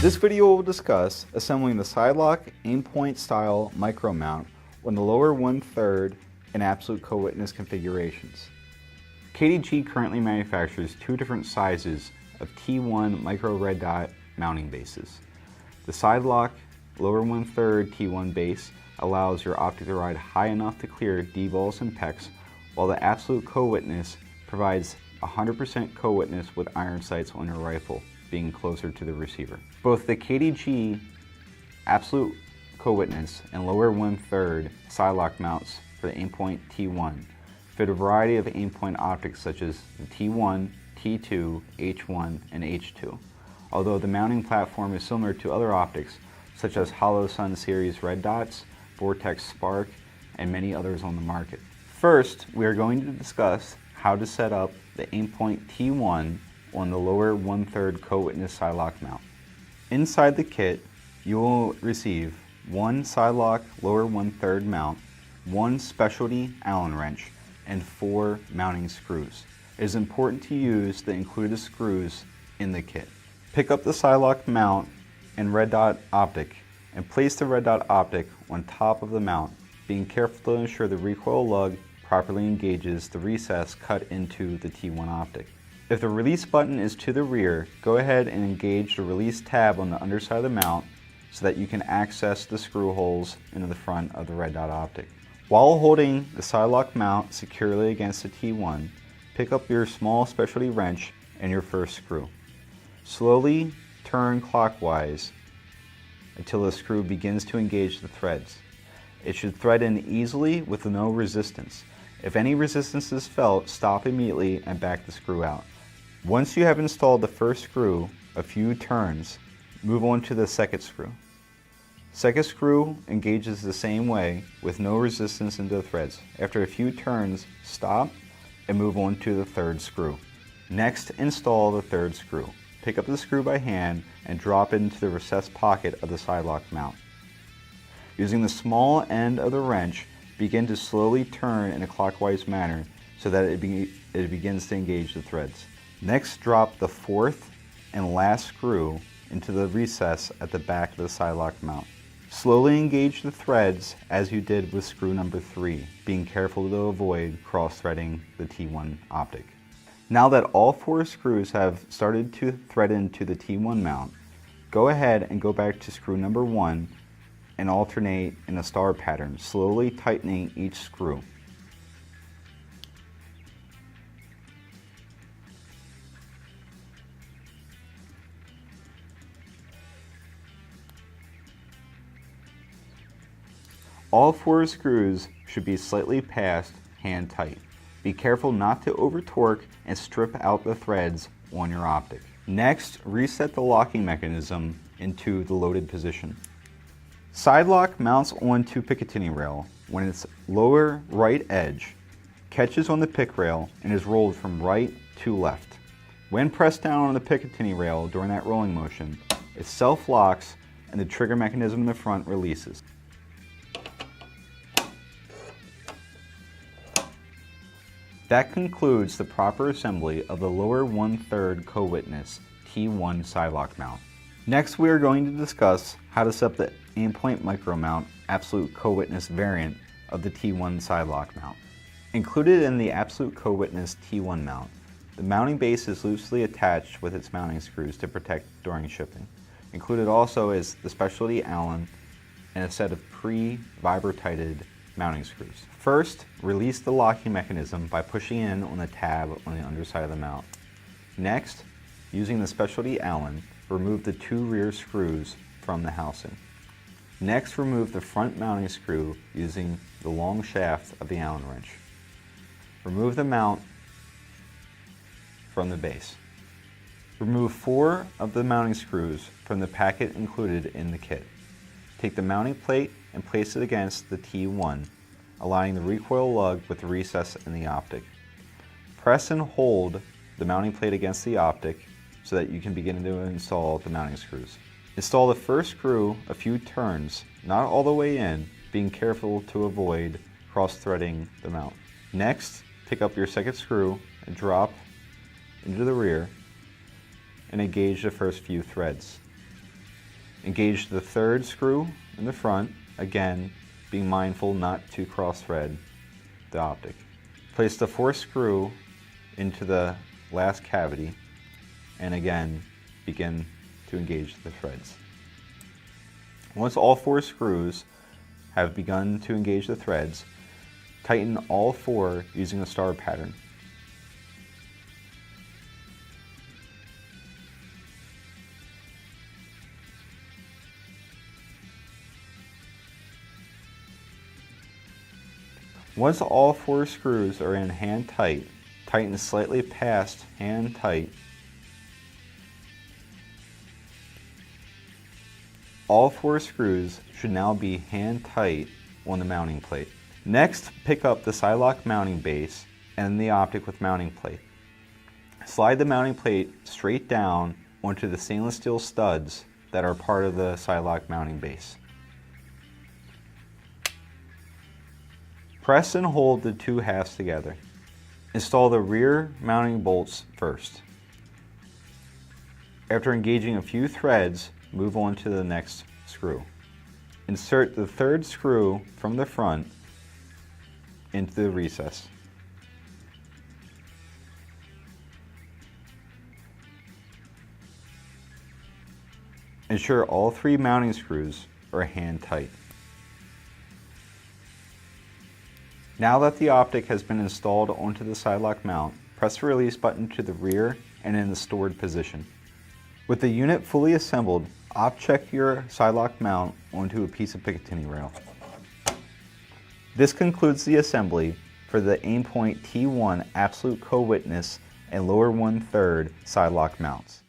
This video will discuss assembling the Sidelok Aimpoint style micro mount on the lower 1/3 and absolute co-witness configurations. KDG currently manufactures two different sizes of T1 micro red dot mounting bases. The Sidelok lower 1/3 T1 base allows your optic to ride high enough to clear D-balls and PECs, while the absolute co-witness provides 100% co-witness with iron sights on your rifle, being closer to the receiver. Both the KDG absolute co-witness and lower 1/3 Sidelok mounts for the Aimpoint T1 fit a variety of Aimpoint optics such as the T1, T2, H1, and H2, although the mounting platform is similar to other optics such as Hollow Sun series red dots, Vortex Spark, and many others on the market. First, we are going to discuss how to set up the Aimpoint T1 on the lower 1/3 co-witness Sidelok mount. Inside the kit, you will receive one Sidelok lower 1/3 mount, one specialty Allen wrench, and 4 mounting screws. It is important to use the included screws in the kit. Pick up the Sidelok mount and red dot optic and place the red dot optic on top of the mount, being careful to ensure the recoil lug properly engages the recess cut into the T1 optic. If the release button is to the rear, go ahead and engage the release tab on the underside of the mount so that you can access the screw holes into the front of the red dot optic. While holding the Sidelok mount securely against the T1, pick up your small specialty wrench and your first screw. Slowly turn clockwise until the screw begins to engage the threads. It should thread in easily with no resistance. If any resistance is felt, stop immediately and back the screw out. Once you have installed the first screw a few turns, move on to the second screw. Second screw engages the same way with no resistance into the threads. After a few turns, stop and move on to the third screw. Next, install the third screw. Pick up the screw by hand and drop it into the recessed pocket of the Sidelok mount. Using the small end of the wrench, begin to slowly turn in a clockwise manner so that it begins to engage the threads. Next, drop the fourth and last screw into the recess at the back of the Sidelok mount. Slowly engage the threads as you did with screw number 3, being careful to avoid cross-threading the T1 optic. Now that all 4 screws have started to thread into the T1 mount, go ahead and go back to screw number 1 and alternate in a star pattern, slowly tightening each screw. All 4 screws should be slightly past hand tight. Be careful not to over torque and strip out the threads on your optic. Next, reset the locking mechanism into the loaded position. Sidelok mounts onto Picatinny rail when its lower right edge catches on the pick rail and is rolled from right to left. When pressed down on the Picatinny rail during that rolling motion, it self-locks and the trigger mechanism in the front releases. That concludes the proper assembly of the lower 1/3 co-witness T1 Sidelok mount. Next, we are going to discuss how to set up the Aimpoint micro mount absolute co-witness variant of the T1 Sidelok mount. Included in the absolute co-witness T1 mount, the mounting base is loosely attached with its mounting screws to protect during shipping. Included also is the specialty Allen and a set of pre-vibrotighted mounting screws. First, release the locking mechanism by pushing in on the tab on the underside of the mount. Next, using the specialty Allen, remove the 2 rear screws from the housing. Next, remove the front mounting screw using the long shaft of the Allen wrench. Remove the mount from the base. Remove 4 of the mounting screws from the packet included in the kit. Take the mounting plate and place it against the T1, aligning the recoil lug with the recess in the optic. Press and hold the mounting plate against the optic so that you can begin to install the mounting screws. Install the first screw a few turns, not all the way in, being careful to avoid cross-threading the mount. Next, pick up your second screw and drop into the rear and engage the first few threads. Engage the third screw in the front, again being mindful not to cross thread the optic. Place the fourth screw into the last cavity and again begin to engage the threads. Once all 4 screws have begun to engage the threads, tighten all 4 using a star pattern. Once all 4 screws are in hand tight, tighten slightly past hand tight. All 4 screws should now be hand tight on the mounting plate. Next, pick up the Sidelok mounting base and the optic with mounting plate. Slide the mounting plate straight down onto the stainless steel studs that are part of the Sidelok mounting base. Press and hold the 2 halves together. Install the rear mounting bolts first. After engaging a few threads, move on to the next screw. Insert the 3rd screw from the front into the recess. Ensure all 3 mounting screws are hand tight. Now that the optic has been installed onto the Sidelok mount, press the release button to the rear and in the stored position. With the unit fully assembled, op-check your Sidelok mount onto a piece of Picatinny rail. This concludes the assembly for the Aimpoint T1 Absolute Co-Witness and lower 1/3 Sidelok mounts.